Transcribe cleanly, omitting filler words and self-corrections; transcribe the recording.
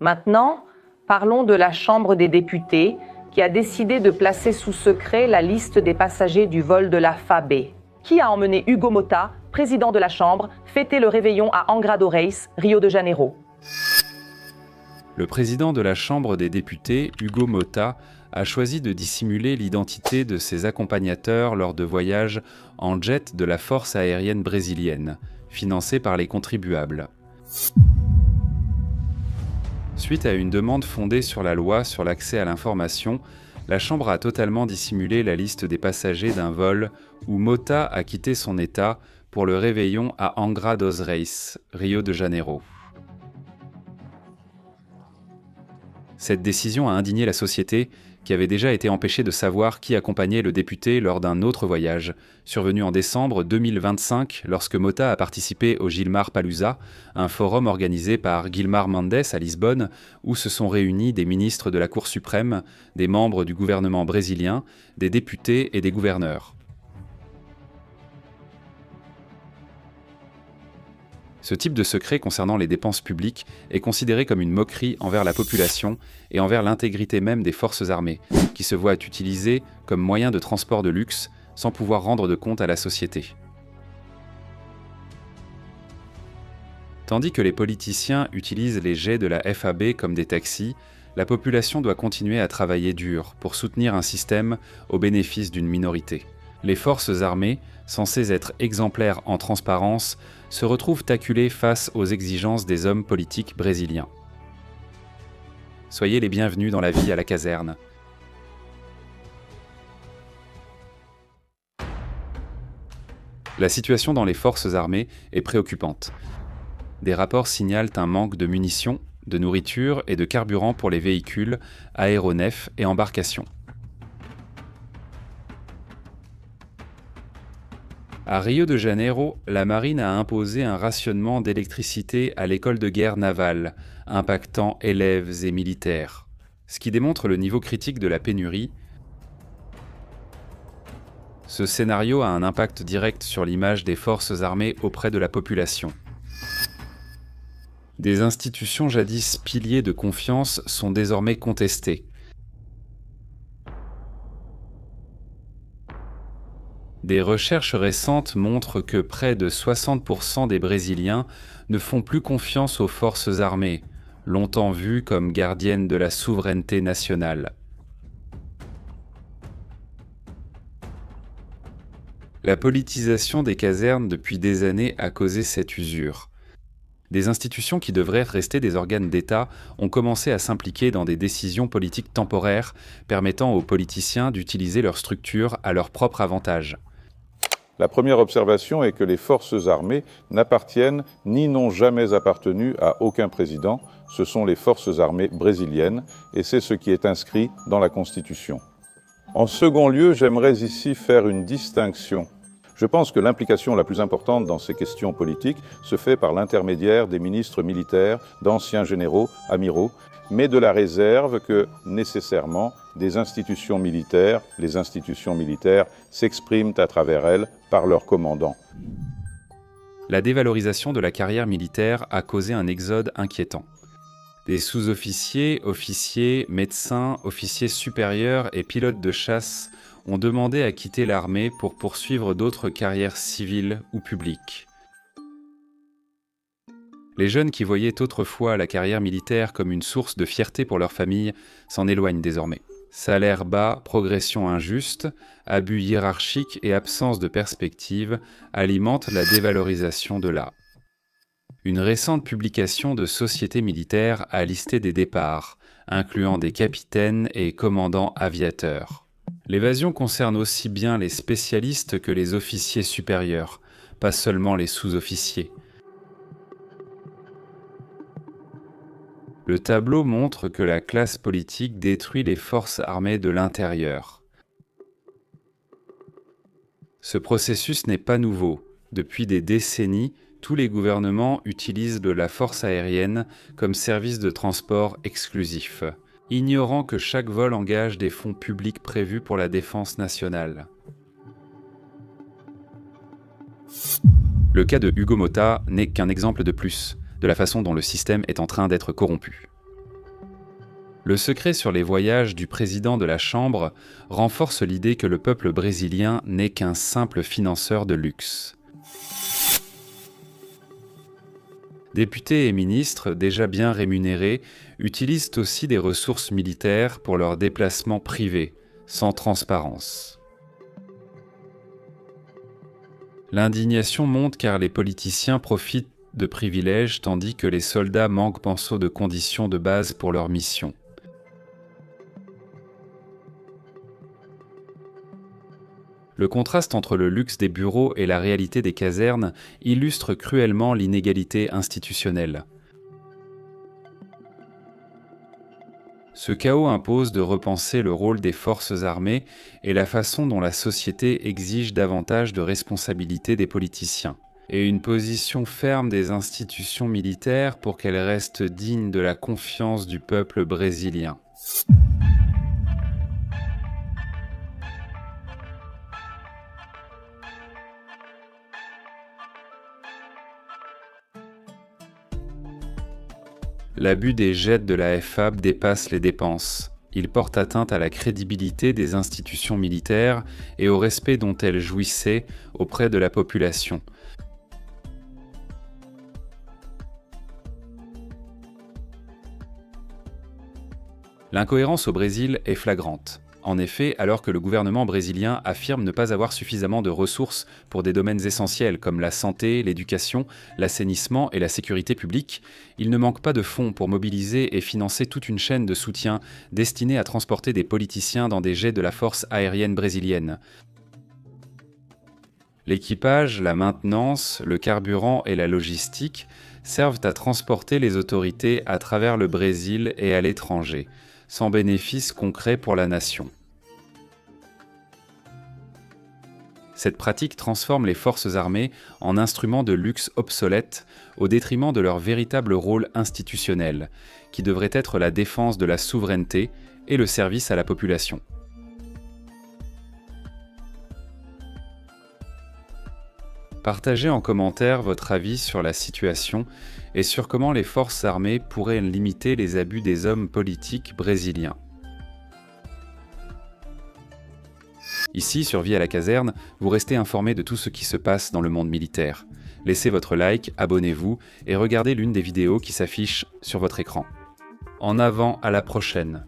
Maintenant, parlons de la Chambre des députés qui a décidé de placer sous secret la liste des passagers du vol de la FAB, qui a emmené Hugo Motta, président de la Chambre, fêter le réveillon à Angra do Reis, Rio de Janeiro. Le président de la Chambre des députés, Hugo Motta, a choisi de dissimuler l'identité de ses accompagnateurs lors de voyages en jet de la force aérienne brésilienne, financés par les contribuables. Suite à une demande fondée sur la loi sur l'accès à l'information, la Chambre a totalement dissimulé la liste des passagers d'un vol où Motta a quitté son État pour le réveillon à Angra dos Reis, Rio de Janeiro. Cette décision a indigné la société, qui avait déjà été empêchée de savoir qui accompagnait le député lors d'un autre voyage, survenu en décembre 2025 lorsque Motta a participé au Gilmar Palooza, un forum organisé par Guilmar Mendes à Lisbonne, où se sont réunis des ministres de la Cour suprême, des membres du gouvernement brésilien, des députés et des gouverneurs. Ce type de secret concernant les dépenses publiques est considéré comme une moquerie envers la population et envers l'intégrité même des forces armées, qui se voient utilisées comme moyen de transport de luxe sans pouvoir rendre de compte à la société. Tandis que les politiciens utilisent les jets de la FAB comme des taxis, la population doit continuer à travailler dur pour soutenir un système au bénéfice d'une minorité. Les forces armées, censées être exemplaires en transparence, se retrouvent acculées face aux exigences des hommes politiques brésiliens. Soyez les bienvenus dans la vie à la caserne. La situation dans les forces armées est préoccupante. Des rapports signalent un manque de munitions, de nourriture et de carburant pour les véhicules, aéronefs et embarcations. À Rio de Janeiro, la marine a imposé un rationnement d'électricité à l'école de guerre navale, impactant élèves et militaires, ce qui démontre le niveau critique de la pénurie. Ce scénario a un impact direct sur l'image des forces armées auprès de la population. Des institutions jadis piliers de confiance sont désormais contestées. Des recherches récentes montrent que près de 60% des Brésiliens ne font plus confiance aux forces armées, longtemps vues comme gardiennes de la souveraineté nationale. La politisation des casernes depuis des années a causé cette usure. Des institutions qui devraient rester des organes d'État ont commencé à s'impliquer dans des décisions politiques temporaires permettant aux politiciens d'utiliser leur structure à leur propre avantage. La première observation est que les forces armées n'appartiennent ni n'ont jamais appartenu à aucun président. Ce sont les forces armées brésiliennes et c'est ce qui est inscrit dans la Constitution. En second lieu, j'aimerais ici faire une distinction. Je pense que l'implication la plus importante dans ces questions politiques se fait par l'intermédiaire des ministres militaires, d'anciens généraux, amiraux, mais de la réserve que, nécessairement, des institutions militaires, les institutions militaires s'expriment à travers elles par leurs commandants. La dévalorisation de la carrière militaire a causé un exode inquiétant. Des sous-officiers, officiers, médecins, officiers supérieurs et pilotes de chasse ont demandé à quitter l'armée pour poursuivre d'autres carrières civiles ou publiques. Les jeunes qui voyaient autrefois la carrière militaire comme une source de fierté pour leur famille s'en éloignent désormais. Salaire bas, progression injuste, abus hiérarchiques et absence de perspective alimentent la dévalorisation de l'A. Une récente publication de Société militaire a listé des départs, incluant des capitaines et commandants aviateurs. L'évasion concerne aussi bien les spécialistes que les officiers supérieurs, pas seulement les sous-officiers. Le tableau montre que la classe politique détruit les forces armées de l'intérieur. Ce processus n'est pas nouveau. Depuis des décennies, tous les gouvernements utilisent la force aérienne comme service de transport exclusif, ignorant que chaque vol engage des fonds publics prévus pour la défense nationale. Le cas de Hugo Motta n'est qu'un exemple de plus de la façon dont le système est en train d'être corrompu. Le secret sur les voyages du président de la Chambre renforce l'idée que le peuple brésilien n'est qu'un simple financeur de luxe. Députés et ministres, déjà bien rémunérés, utilisent aussi des ressources militaires pour leurs déplacements privés, sans transparence. L'indignation monte car les politiciens profitent de privilèges tandis que les soldats manquent penso de conditions de base pour leur mission. Le contraste entre le luxe des bureaux et la réalité des casernes illustre cruellement l'inégalité institutionnelle. Ce chaos impose de repenser le rôle des forces armées et la façon dont la société exige davantage de responsabilité des politiciens, et une position ferme des institutions militaires pour qu'elles restent dignes de la confiance du peuple brésilien. L'abus des jets de la FAB dépasse les dépenses. Il porte atteinte à la crédibilité des institutions militaires et au respect dont elles jouissaient auprès de la population. L'incohérence au Brésil est flagrante. En effet, alors que le gouvernement brésilien affirme ne pas avoir suffisamment de ressources pour des domaines essentiels comme la santé, l'éducation, l'assainissement et la sécurité publique, il ne manque pas de fonds pour mobiliser et financer toute une chaîne de soutien destinée à transporter des politiciens dans des jets de la force aérienne brésilienne. L'équipage, la maintenance, le carburant et la logistique servent à transporter les autorités à travers le Brésil et à l'étranger, sans bénéfice concret pour la nation. Cette pratique transforme les forces armées en instruments de luxe obsolètes au détriment de leur véritable rôle institutionnel, qui devrait être la défense de la souveraineté et le service à la population. Partagez en commentaire votre avis sur la situation et sur comment les forces armées pourraient limiter les abus des hommes politiques brésiliens. Ici, sur Vie à la caserne, vous restez informé de tout ce qui se passe dans le monde militaire. Laissez votre like, abonnez-vous et regardez l'une des vidéos qui s'affiche sur votre écran. En avant, à la prochaine!